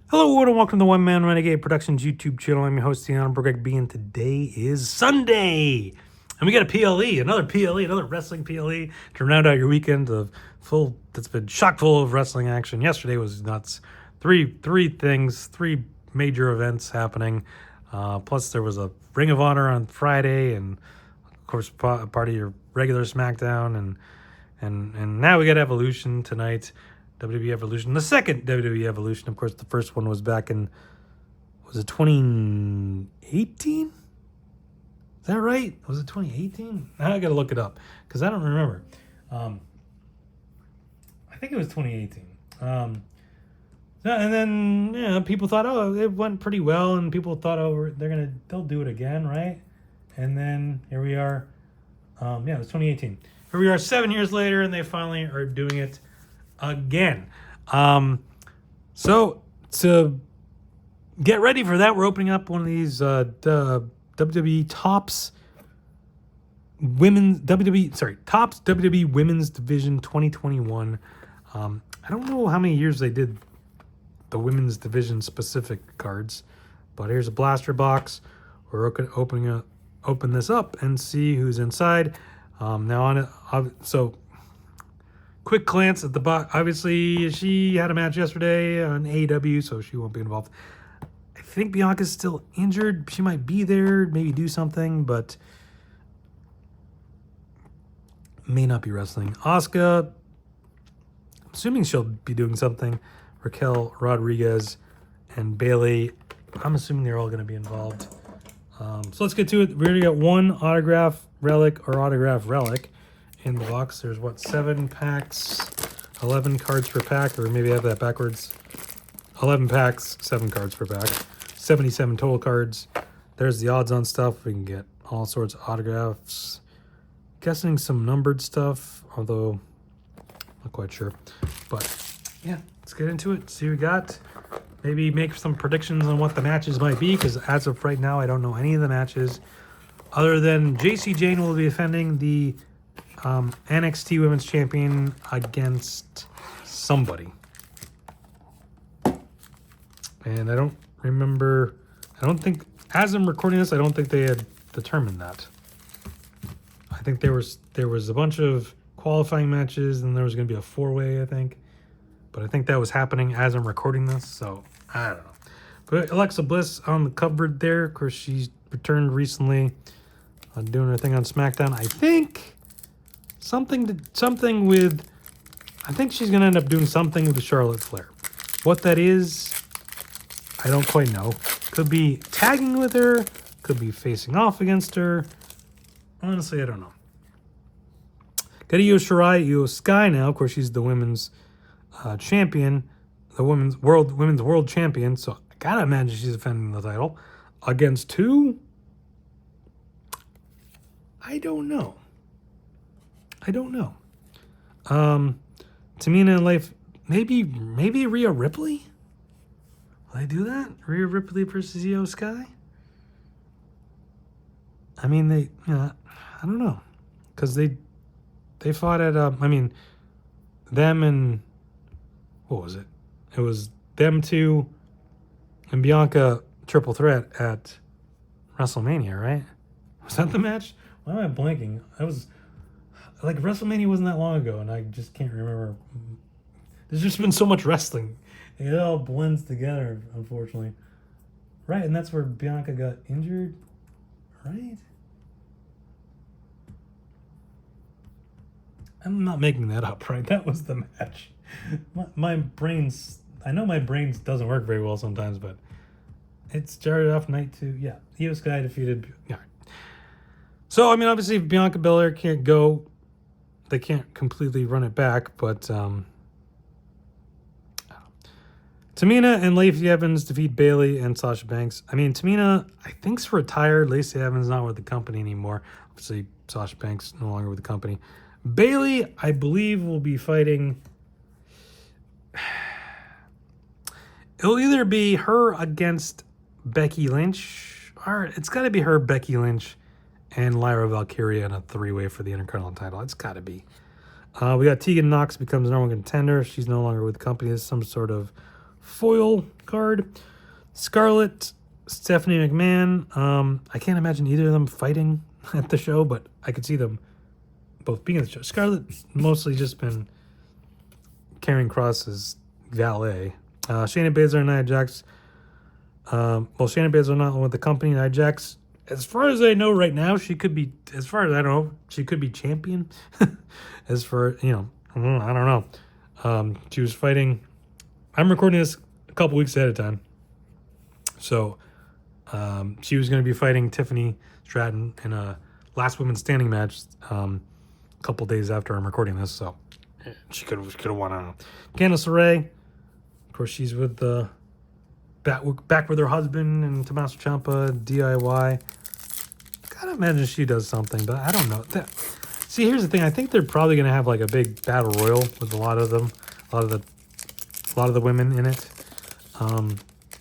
Hello, and welcome to One Man Renegade Productions YouTube channel. I'm your host, the Honorable Greg B, and today is Sunday. And we got a PLE, another wrestling PLE to round out your weekend of that's been chock full of wrestling action. Yesterday was nuts. Three major events happening. Plus there was a Ring of Honor on Friday, and of course part of your regular SmackDown, and now we got Evolution tonight. WWE Evolution, the second WWE Evolution. Of course, the first one was back in, was it 2018? Is that right? Was it 2018? Now I got to look it up because I don't remember. I think it was 2018. And then people thought, oh, it went pretty well, and people thought, oh, they'll do it again, right? And then here we are. It was 2018. Here we are 7 years later, and they finally are doing it again. So to get ready for that, we're opening up one of these WWE Tops WWE Women's Division 2021. I don't know how many years they did the women's division specific cards, but here's a blaster box. We're open this up and see who's inside. Now on it, so quick glance at the box. Obviously, she had a match yesterday on AEW, so she won't be involved. I think Bianca's still injured. She might be there, maybe do something, but may not be wrestling. Asuka, I'm assuming she'll be doing something. Raquel Rodriguez and Bailey, I'm assuming they're all going to be involved. So let's get to it. We already got one autograph relic in the box. There's 7 packs, 11 cards per pack, or maybe I have that backwards. 11 packs, 7 cards per pack, 77 total cards. There's the odds on stuff. We can get all sorts of autographs. Guessing some numbered stuff, although not quite sure. But yeah, let's get into it. See what we got. Maybe make some predictions on what the matches might be, because as of right now, I don't know any of the matches. Other than JC Jane will be defending the NXT Women's Champion against somebody. And I don't think, as I'm recording this, I don't think they had determined that. I think there was a bunch of qualifying matches, and there was going to be a 4-way, I think. But I think that was happening as I'm recording this, so I don't know. But Alexa Bliss on the cover there. Of course, she's returned recently, doing her thing on SmackDown. I think I think she's going to end up doing something with the Charlotte Flair. What that is, I don't quite know. Could be tagging with her, could be facing off against her. Honestly, I don't know. Got Io Shirai, Io Sky now. Of course, she's the women's champion, the women's world champion. So I gotta imagine she's defending the title against who? I don't know. Tamina and Leif, maybe Rhea Ripley? Will they do that? Rhea Ripley versus Io Sky? I mean, I don't know, because they fought at them and what was it? It was them two and Bianca triple threat at WrestleMania, right? Was that the match? Why am I blanking? I was like, WrestleMania wasn't that long ago, and I just can't remember. There's just been so much wrestling. It all blends together, unfortunately. Right, and that's where Bianca got injured, right? I'm not making that up, right? That was the match. My brain's... I know my brain doesn't work very well sometimes, but it started off night 2. Yeah, Io Sky defeated... Yeah. So, I mean, obviously, if Bianca Belair can't go, they can't completely run it back, but... Tamina and Lacey Evans defeat Bailey and Sasha Banks. I mean, Tamina, I think's retired. Lacey Evans not with the company anymore. Obviously, Sasha Banks no longer with the company. Bailey, I believe, will be fighting... It'll either be her against Becky Lynch, or it's got to be her, Becky Lynch, and Lyra Valkyria in a 3-way for the Intercontinental title. It's got to be. We got Tegan Knox becomes number 1 contender. She's no longer with the company. There's some sort of foil card. Scarlett, Stephanie McMahon. I can't imagine either of them fighting at the show, but I could see them both being at the show. Scarlett's mostly just been carrying Cross's valet. Shayna Baszler and Nia Jax. Shayna Baszler not with the company. Nia Jax, as far as I know right now, she could be, as far as I know, she could be champion. As for, I don't know. She was fighting, I'm recording this a couple weeks ahead of time. So she was going to be fighting Tiffany Stratton in a last woman standing match a couple days after I'm recording this. So she could have won. I don't know. Candice LeRae, of course, she's with the back with her husband and Tommaso Ciampa, DIY. Gotta imagine she does something, but I don't know. See, here's the thing. I think they're probably gonna have like a big battle royal with a lot of them, a lot of the women in it.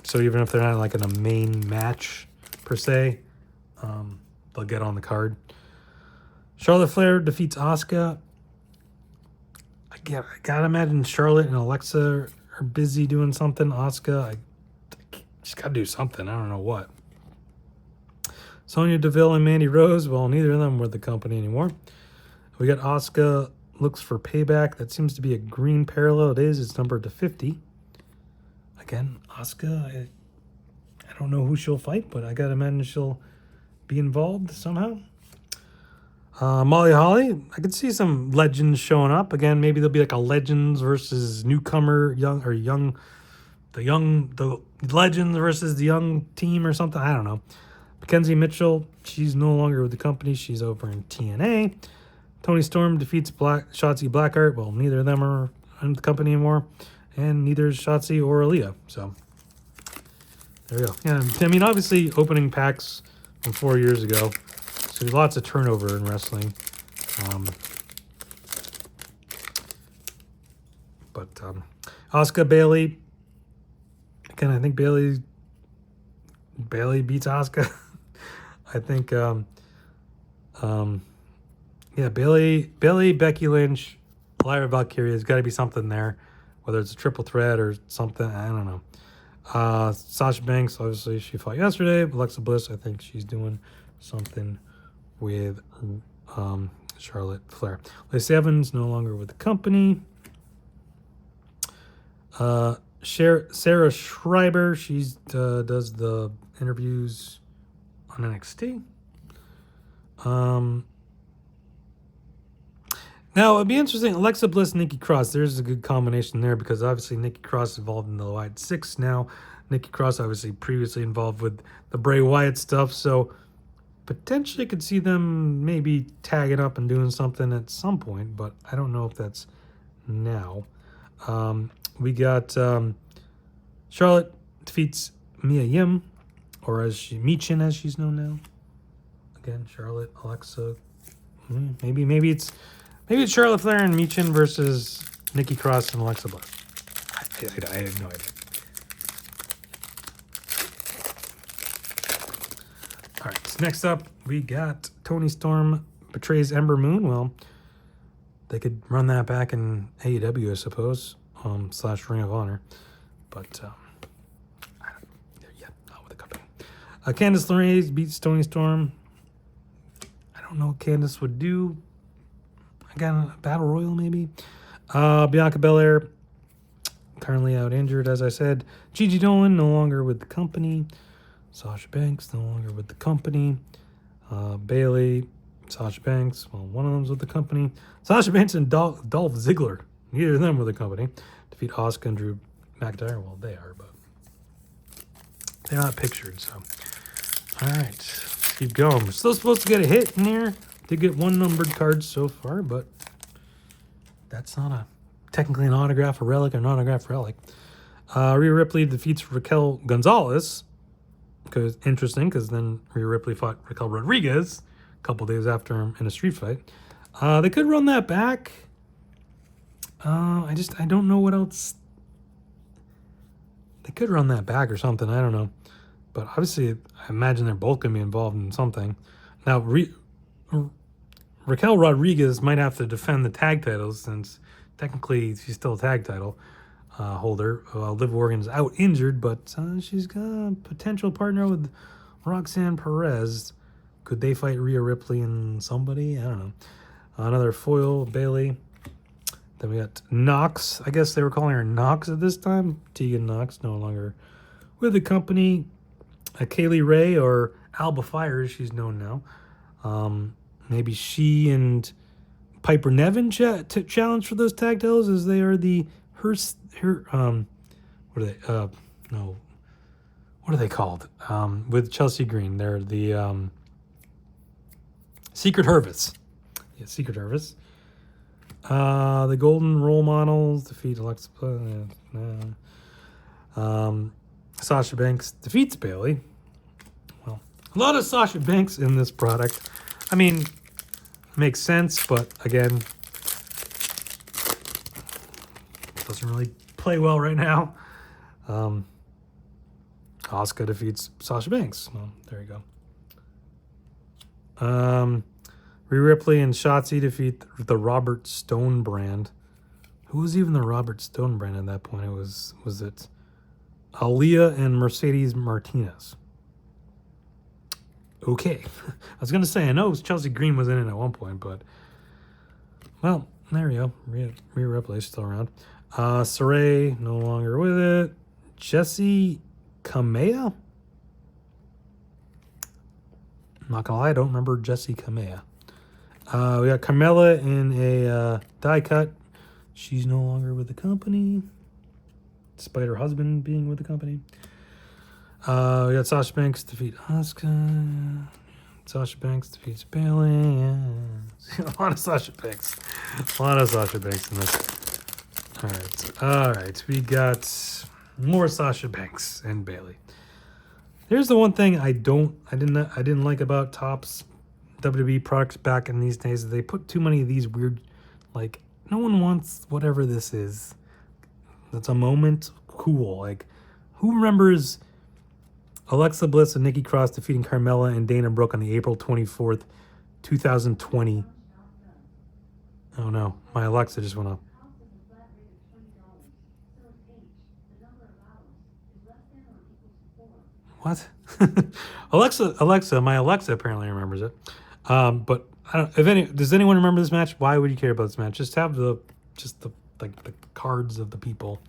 So even if they're not like in a main match per se, they'll get on the card. Charlotte Flair defeats Asuka. I gotta imagine Charlotte and Alexa are busy doing something. Asuka, she's got to do something. I don't know what. Sonya Deville and Mandy Rose. Well, neither of them were the company anymore. We got Asuka looks for payback. That seems to be a green parallel. It is. It's numbered to 50. Again, Asuka, I don't know who she'll fight, but I got to imagine she'll be involved somehow. Molly Holly, I could see some legends showing up. Again, maybe there'll be like a legends versus newcomer, the legends versus the young team or something. I don't know. Mackenzie Mitchell, she's no longer with the company. She's over in TNA. Toni Storm defeats Shotzi Blackheart. Well, neither of them are in the company anymore. And neither is Shotzi or Aaliyah. So, there we go. Yeah, I mean, obviously, opening packs from 4 years ago. So there's lots of turnover in wrestling. Asuka, Bayley. Again, I think Bayley beats Asuka. I think, Bayley, Becky Lynch, Lyra Valkyria. There's got to be something there, whether it's a triple threat or something. I don't know. Sasha Banks, obviously, she fought yesterday. Alexa Bliss, I think she's doing something with Charlotte Flair. Lacey Evans, no longer with the company. Sarah Schreiber, she does the interviews on NXT. Now, it'd be interesting. Alexa Bliss, Nikki Cross. There's a good combination there because obviously Nikki Cross is involved in the Wyatt Six now. Nikki Cross obviously previously involved with the Bray Wyatt stuff. So potentially could see them maybe tagging up and doing something at some point, but I don't know if that's now. We got Charlotte defeats Mia Yim, or Michin as she's known now. Again, Charlotte, Alexa. Maybe it's Charlotte Flair and Michin versus Nikki Cross and Alexa Bliss. I have no idea. All right, so next up, we got Toni Storm betrays Ember Moon. Well, they could run that back in AEW, I suppose, / Ring of Honor. But, not with the company. Candice LeRae beats Toni Storm. I don't know what Candice would do. Again, a Battle Royal, maybe. Bianca Belair, currently out injured, as I said. Gigi Dolan, no longer with the company. Sasha Banks, no longer with the company. Bayley, Sasha Banks, well, one of them's with the company. Sasha Banks and Dolph Ziggler, neither of them with the company. Defeat Asuka and Drew McIntyre. Well, they are, but they're not pictured, so. All right, let's keep going. We're still supposed to get a hit in here. Did get one numbered card so far, but that's not technically an autograph, a relic, or an autograph relic. Rhea Ripley defeats Raquel Gonzalez. Interesting, because then Rhea Ripley fought Raquel Rodriguez a couple days after him in a street fight. They could run that back. I don't know what else. They could run that back or something. I don't know. But obviously, I imagine they're both going to be involved in something. Now, Raquel Rodriguez might have to defend the tag titles since technically she's still a tag title. holder. Liv Morgan's out injured, but she's got a potential partner with Roxanne Perez. Could they fight Rhea Ripley and somebody? I don't know. Another foil, Bailey. Then we got Knox. I guess they were calling her Knox at this time. Tegan Knox, no longer with the company. Kaylee Ray, or Alba Fire, she's known now. Maybe she and Piper Niven challenge for those tag titles, as they are the what are they? No, what are they called? With Chelsea Green, they're the Secret Harvest. Yeah, Secret Harvest. The Golden Role Models defeat Alexa. Sasha Banks defeats Bailey. Well, a lot of Sasha Banks in this product. I mean, makes sense, but again, doesn't really play well right now. Asuka defeats Sasha Banks. Well, there you go. Rhea Ripley and Shotzi defeat the Robert Stone brand. Who was even the Robert Stone brand at that point? Was it Aaliyah and Mercedes Martinez? Okay. I was going to say, I know Chelsea Green was in it at one point, but... Well, there we go. Rhea Ripley's still around. Saray, no longer with it. Jessie Kamea? I'm not going to lie, I don't remember Jessie Kamea. We got Carmella in a die cut. She's no longer with the company, despite her husband being with the company. We got Sasha Banks defeat Asuka. Sasha Banks defeats Bailey. Yeah. A lot of Sasha Banks. A lot of Sasha Banks in this. All right. We got more Sasha Banks and Bailey. Here's the one thing I didn't like about Topps WWE products back in these days. They put too many of these weird, like, no one wants whatever this is. That's a moment. Cool. Like, who remembers Alexa Bliss and Nikki Cross defeating Carmella and Dana Brooke on the April 24th, 2020? Oh no, my Alexa just went up. What? Alexa, my Alexa apparently remembers it. But I don't. Does anyone remember this match? Why would you care about this match? Just have the cards of the people.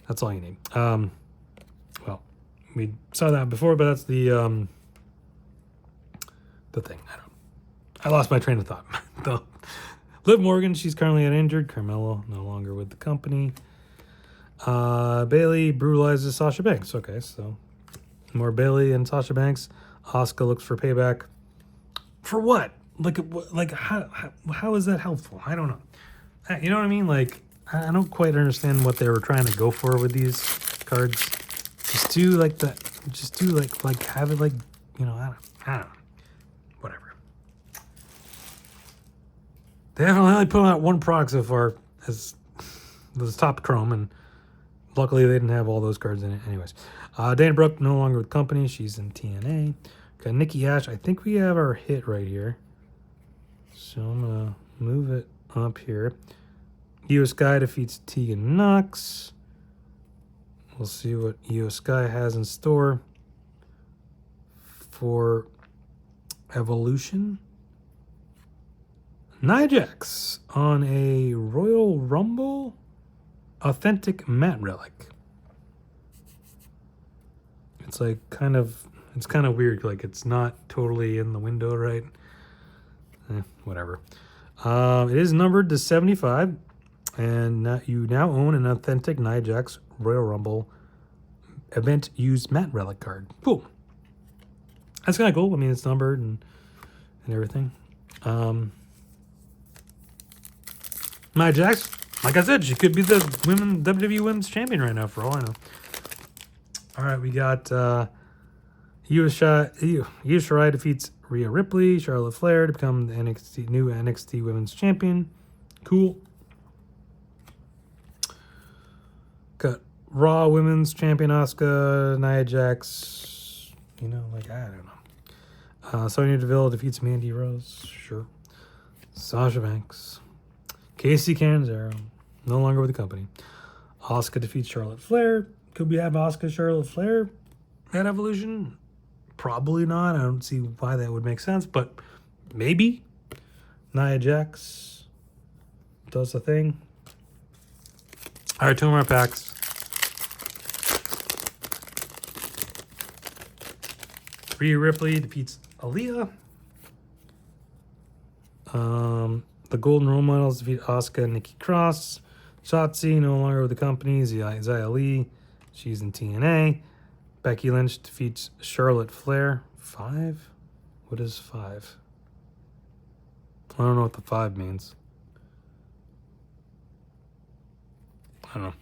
That's all you need. Well, we saw that before, but that's the thing. I lost my train of thought. Liv Morgan, she's currently injured. Carmelo, no longer with the company. Bailey brutalizes Sasha Banks. Okay, so more Bailey and Sasha Banks. Asuka looks for payback. For what? Like how is that helpful? I don't know. You know what I mean? Like, I don't quite understand what they were trying to go for with these cards. Just do like that. Just do like have it like, you know, I don't know. Whatever. They haven't only put out one product so far as the top Chrome, and luckily they didn't have all those cards in it. Anyways, Dana Brooke no longer with company. She's in TNA. Got Nikki Ash. I think we have our hit right here. So I'm gonna move it up here. Io Sky defeats Tegan Knox. We'll see what Io Sky has in store for Evolution. Nia Jax on a Royal Rumble authentic matte relic. It's like kind of weird. Like, it's not totally in the window, right? Whatever. It is numbered to 75, and you now own an authentic Nia Jax Royal Rumble event used matte relic card. Cool. That's kind of cool. I mean, it's numbered and everything. Nia Jax, like I said, she could be the WWE Women's Champion right now, for all I know. All right, we got Io Shirai defeats Rhea Ripley, Charlotte Flair to become the new NXT Women's Champion. Cool. Got Raw Women's Champion Asuka, Nia Jax. You know, like, I don't know. Sonya Deville defeats Mandy Rose. Sure. Sasha Banks. Casey Canzaro, no longer with the company. Asuka defeats Charlotte Flair. Could we have Asuka Charlotte Flair at Evolution? Probably not. I don't see why that would make sense, but maybe. Nia Jax does the thing. All right, 2 more packs. Rhea Ripley defeats Aaliyah. The Golden Role Models defeat Asuka and Nikki Cross. Shotzi no longer with the company. Xia Li, she's in TNA. Becky Lynch defeats Charlotte Flair. 5? What is 5? I don't know what the 5 means. I don't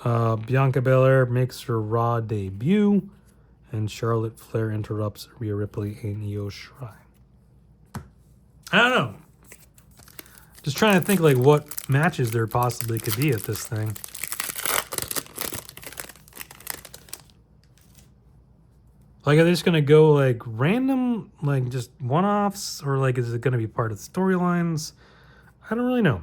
know. Bianca Belair makes her Raw debut. And Charlotte Flair interrupts Rhea Ripley and Io Shirai. I don't know. Just trying to think like what matches there possibly could be at this thing. Like, are they just going to go like random, like just one-offs? Or like is it going to be part of the storylines? I don't really know.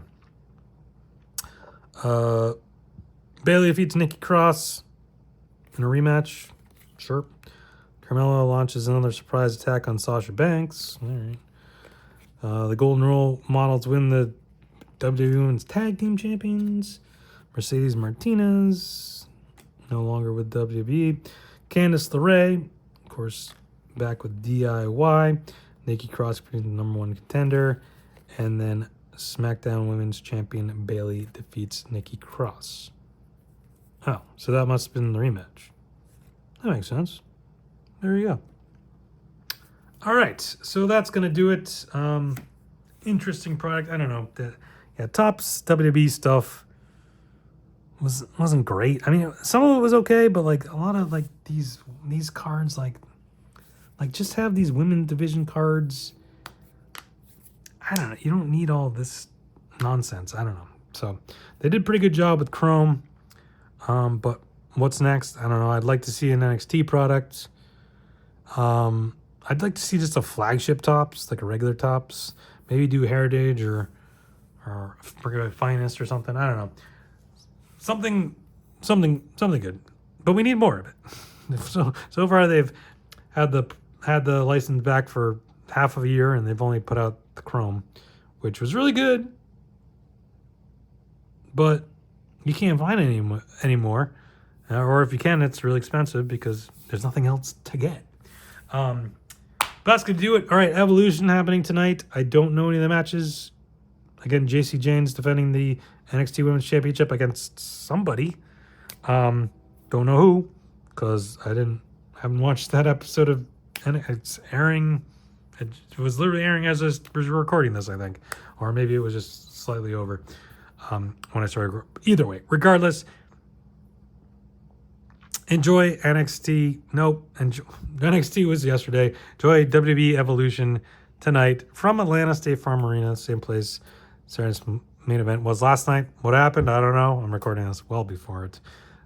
Bayley defeats Nikki Cross in a rematch. Sure. Carmella launches another surprise attack on Sasha Banks. All right. The Golden Rule Models win the WWE Women's Tag Team Champions. Mercedes Martinez, no longer with WWE. Candice LeRae, of course, back with DIY. Nikki Cross being the #1 contender. And then SmackDown Women's Champion Bayley defeats Nikki Cross. Oh, so that must have been the rematch. That makes sense. There you go. All right, so that's going to do it. Interesting product. I don't know. Topps WWE stuff wasn't great. I mean, some of it was okay, but like a lot of like these cards, like just have these women division cards. I don't know. You don't need all this nonsense. I don't know. So they did a pretty good job with Chrome. But what's next? I don't know. I'd like to see an NXT product. I'd like to see just a flagship Topps, like a regular Topps. Maybe do Heritage or Finest or something. I don't know. Something good. But we need more of it. So far they've had the license back for half of a year, and they've only put out the Chrome, which was really good. But you can't find it anymore. Or if you can, it's really expensive because there's nothing else to get. That's going to do it. All right, Evolution happening tonight. I don't know any of the matches. Again, JC Jane's defending the NXT Women's Championship against somebody. Don't know who, because I haven't watched that episode of, and it's airing. It was literally airing as I was recording this, I think, or maybe it was just slightly over when I started. Either way, regardless. Enjoy NXT. Nope. NXT was yesterday. Enjoy WWE Evolution tonight from Atlanta State Farm Arena, same place Saturday's main event was last night. What happened? I don't know. I'm recording this well before it.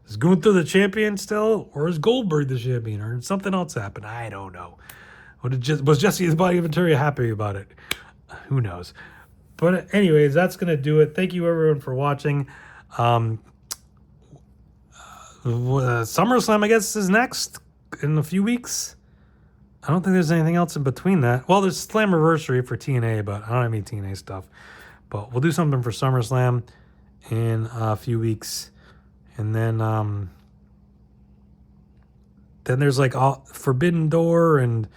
Is Gunther the champion still? Or is Goldberg the champion? Or something else happened? I don't know. Was Jesse the Body Ventura happy about it? Who knows? But anyways, that's going to do it. Thank you everyone for watching. SummerSlam, I guess, is next in a few weeks. I don't think there's anything else in between that. Well, there's Slammiversary for TNA, but I don't have any TNA stuff. But we'll do something for SummerSlam in a few weeks. And then there's like Forbidden Door and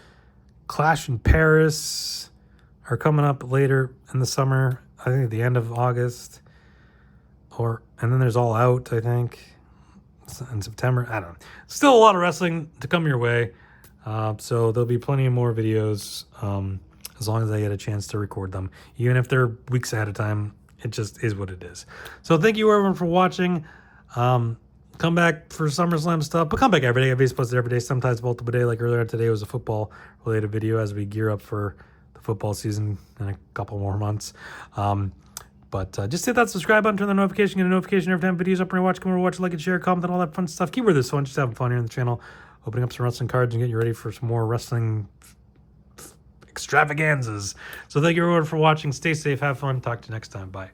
Clash in Paris are coming up later in the summer. I think at the end of August. And then there's All Out, I think, in September. I don't know. Still a lot of wrestling to come your way. So there'll be plenty of more videos as long as I get a chance to record them. Even if they're weeks ahead of time, it just is what it is. So thank you everyone for watching. Come back for SummerSlam stuff, but come back every day. I posted every day, sometimes multiple day. Like earlier today was a football-related video as we gear up for the football season in a couple more months. But just hit that subscribe button, turn the notification, get a notification every time videos up and watch, come over, watch, like, and share, comment, and all that fun stuff. Keep with this fun, just having fun here on the channel, opening up some wrestling cards and getting you ready for some more wrestling extravaganzas. So thank you everyone for watching. Stay safe, have fun. Talk to you next time. Bye.